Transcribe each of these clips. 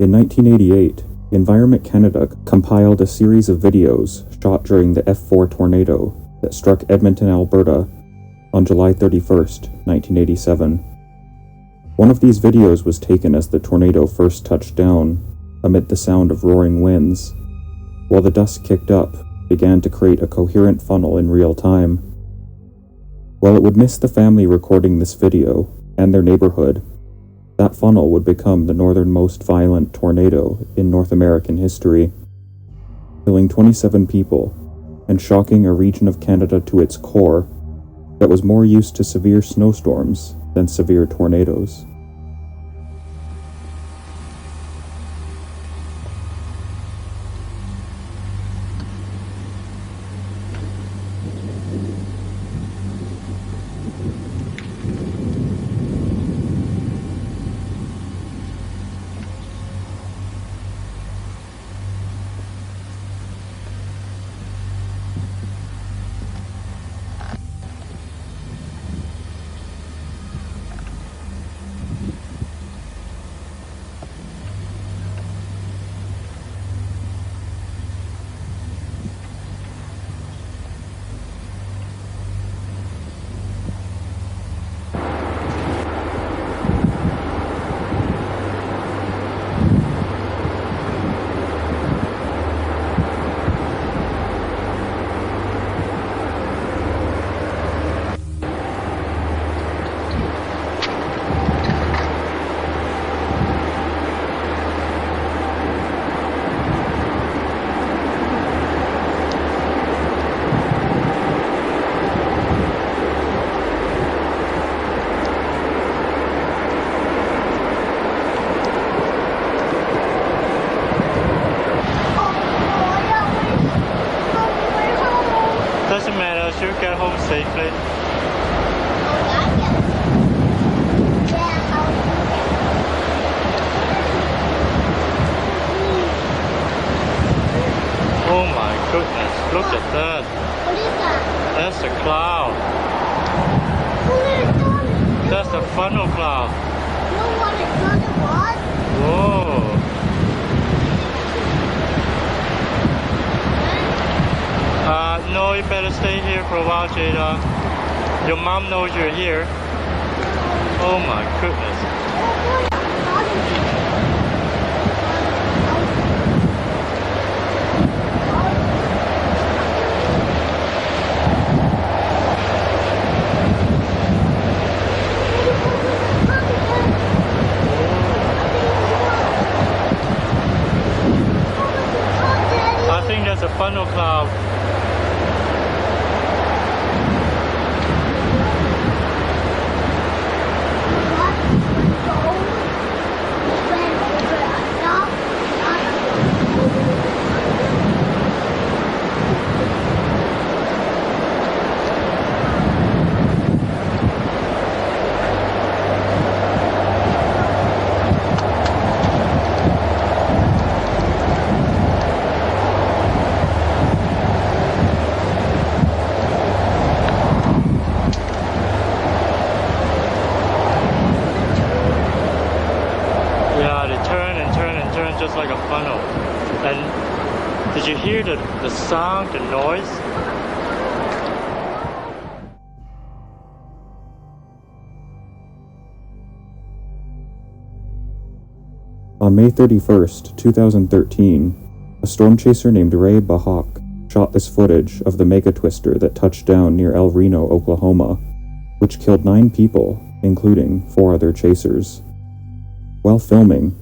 In 1988, Environment Canada compiled a series of videos shot during the F4 tornado that struck Edmonton, Alberta on July 31st, 1987. One of these videos was taken as the tornado first touched down amid the sound of roaring winds, while the dust kicked up began to create a coherent funnel in real time. While it would miss the family recording this video and their neighborhood, that funnel would become the northernmost violent tornado in North American history, killing 27 people and shocking a region of Canada to its core that was more used to severe snowstorms than severe tornadoes. Doesn't matter, she'll get home safely. Oh my goodness, look at that. What is that? That's a cloud. That's a funnel cloud. No one is on the what? Whoa. No, you better stay here for a while, Jada. Your mom knows you're here. Oh my goodness. I think that's a funnel cloud. Just like a funnel. And did you hear the sound, the noise? On May 31st, 2013, a storm chaser named Ray Bohac shot this footage of the mega twister that touched down near Reno, Oklahoma, which killed 9 people, including 4 other chasers. While filming,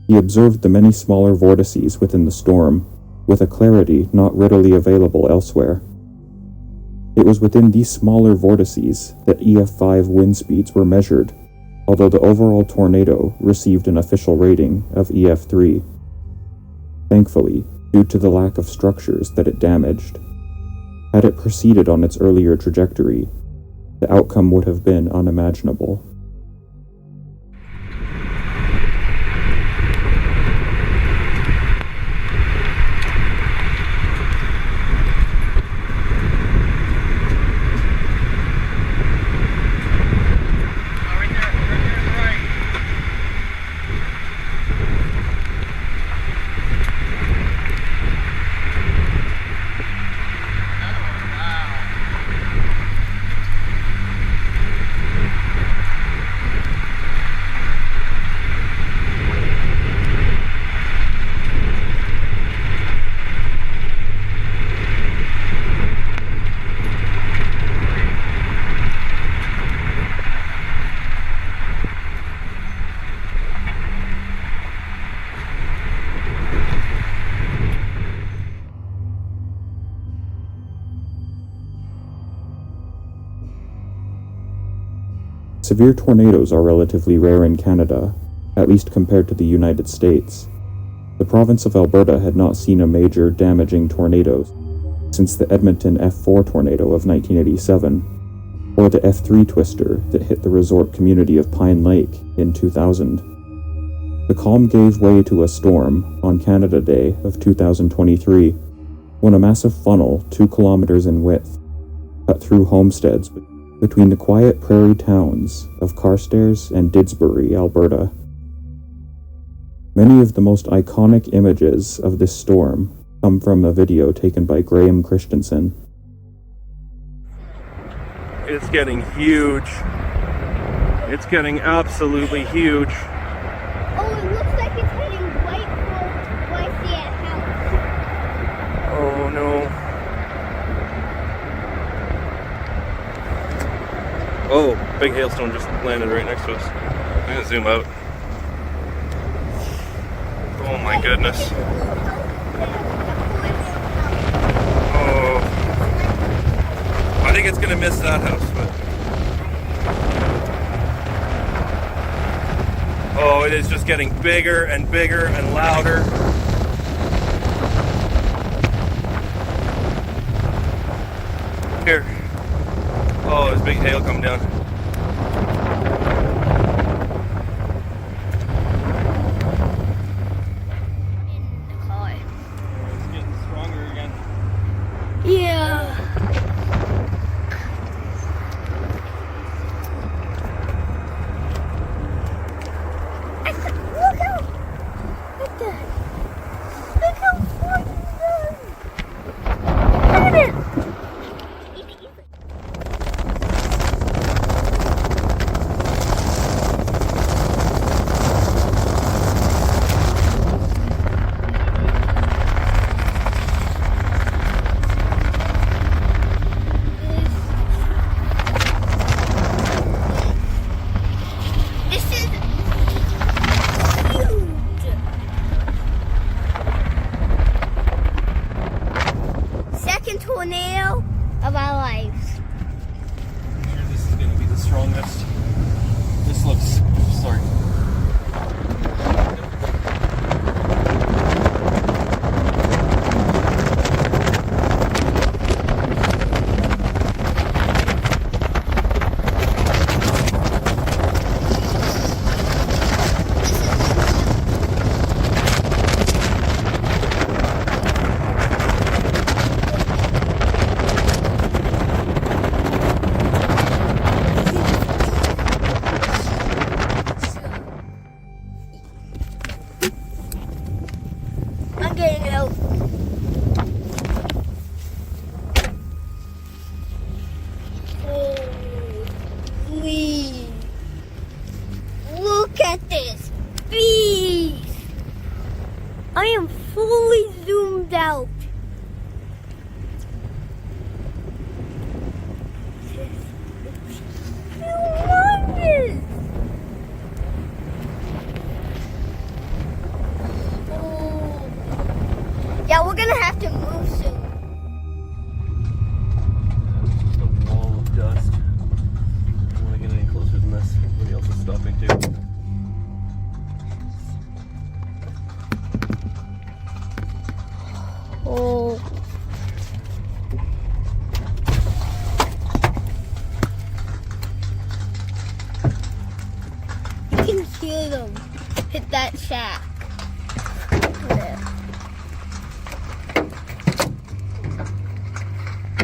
he observed the many smaller vortices within the storm, with a clarity not readily available elsewhere. It was within these smaller vortices that EF5 wind speeds were measured, although the overall tornado received an official rating of EF3. Thankfully, due to the lack of structures that it damaged. Had it proceeded on its earlier trajectory, the outcome would have been unimaginable. Severe tornadoes are relatively rare in Canada, at least compared to the United States. The province of Alberta had not seen a major damaging tornado since the Edmonton F4 tornado of 1987, or the F3 twister that hit the resort community of Pine Lake in 2000. The calm gave way to a storm on Canada Day of 2023, when a massive funnel 2 kilometers in width cut through homesteads between the quiet prairie towns of Carstairs and Didsbury, Alberta. Many of the most iconic images of this storm come from a video taken by Graham Christensen. It's getting huge. It's getting absolutely huge. Oh, it looks like it's heading right for that house. Oh no. Oh, big hailstone just landed right next to us. I'm gonna zoom out. Oh my goodness. Oh. I think it's gonna miss that house, but. Oh, it is just getting bigger and bigger and louder. Here. Oh, there's big hail coming down. It's getting stronger again. Yeah. Look how far it's done. Look at it. This is huge. Second tornado of our lives. I'm sure this is going to be the strongest. This looks, sorry. I'm getting out. Holy. Look at this beast. I am fully zoomed out. Humongous. Oh. Yeah, we're gonna have to move soon. It's just a wall of dust. I don't want to get any closer than this. Everybody else is stopping too. Oh. You can hear them hit that shack. There.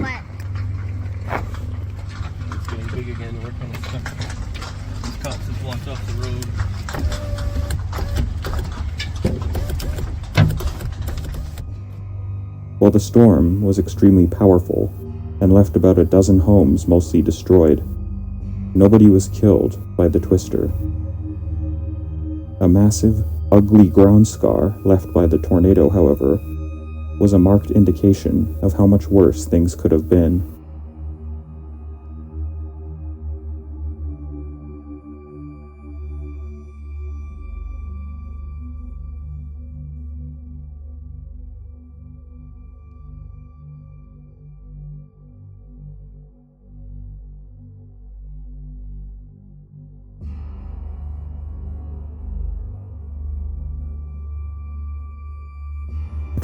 What? It's getting big again. We're kind of stuck. These cops have blocked off the road. While the storm was extremely powerful and left about a dozen homes mostly destroyed, nobody was killed by the twister. A massive, ugly ground scar left by the tornado, however, was a marked indication of how much worse things could have been.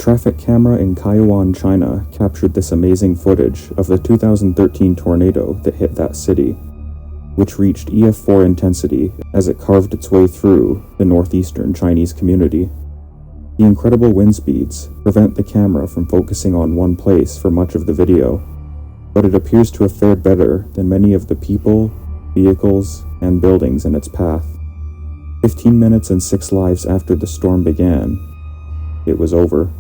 traffic camera in Kaiyuan, China captured this amazing footage of the 2013 tornado that hit that city, which reached EF4 intensity as it carved its way through the northeastern Chinese community. The incredible wind speeds prevent the camera from focusing on one place for much of the video, but it appears to have fared better than many of the people, vehicles, and buildings in its path. 15 minutes and 6 lives after the storm began, it was over.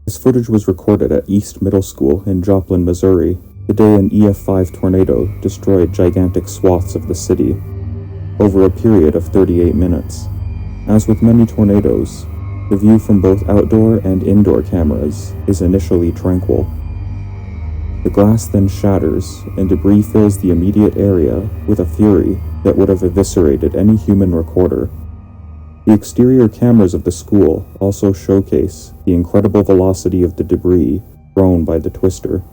This footage was recorded at East Middle School in Joplin, Missouri, the day an EF5 tornado destroyed gigantic swaths of the city, over a period of 38 minutes. As with many tornadoes, the view from both outdoor and indoor cameras is initially tranquil. The glass then shatters, and debris fills the immediate area with a fury that would have eviscerated any human recorder. The exterior cameras of the school also showcase the incredible velocity of the debris thrown by the twister.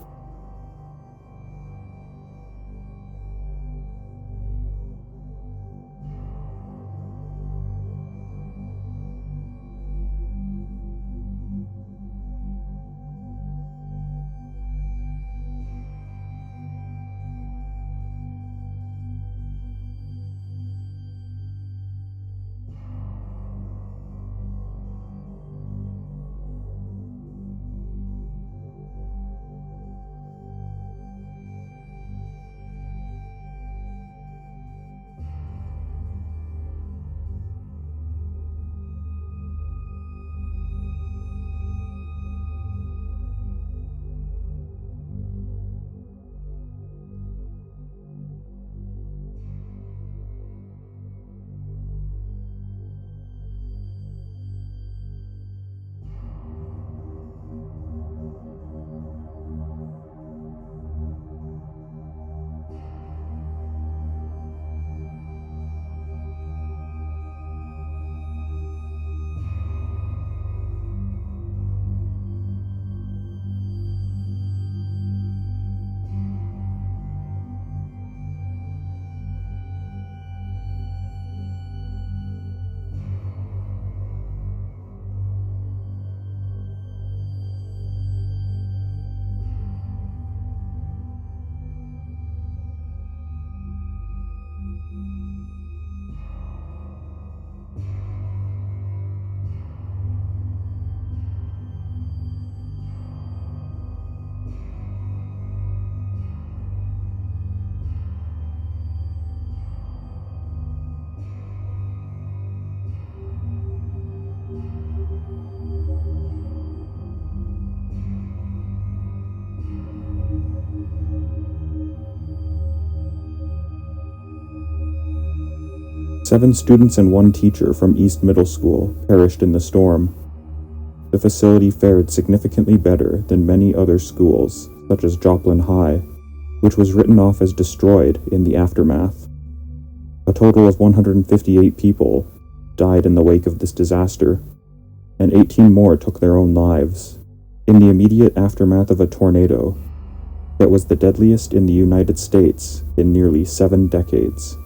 Seven students and one teacher from East Middle School perished in the storm. The facility fared significantly better than many other schools, such as Joplin High, which was written off as destroyed in the aftermath. A total of 158 people died in the wake of this disaster, and 18 more took their own lives in the immediate aftermath of a tornado that was the deadliest in the United States in nearly 7 decades.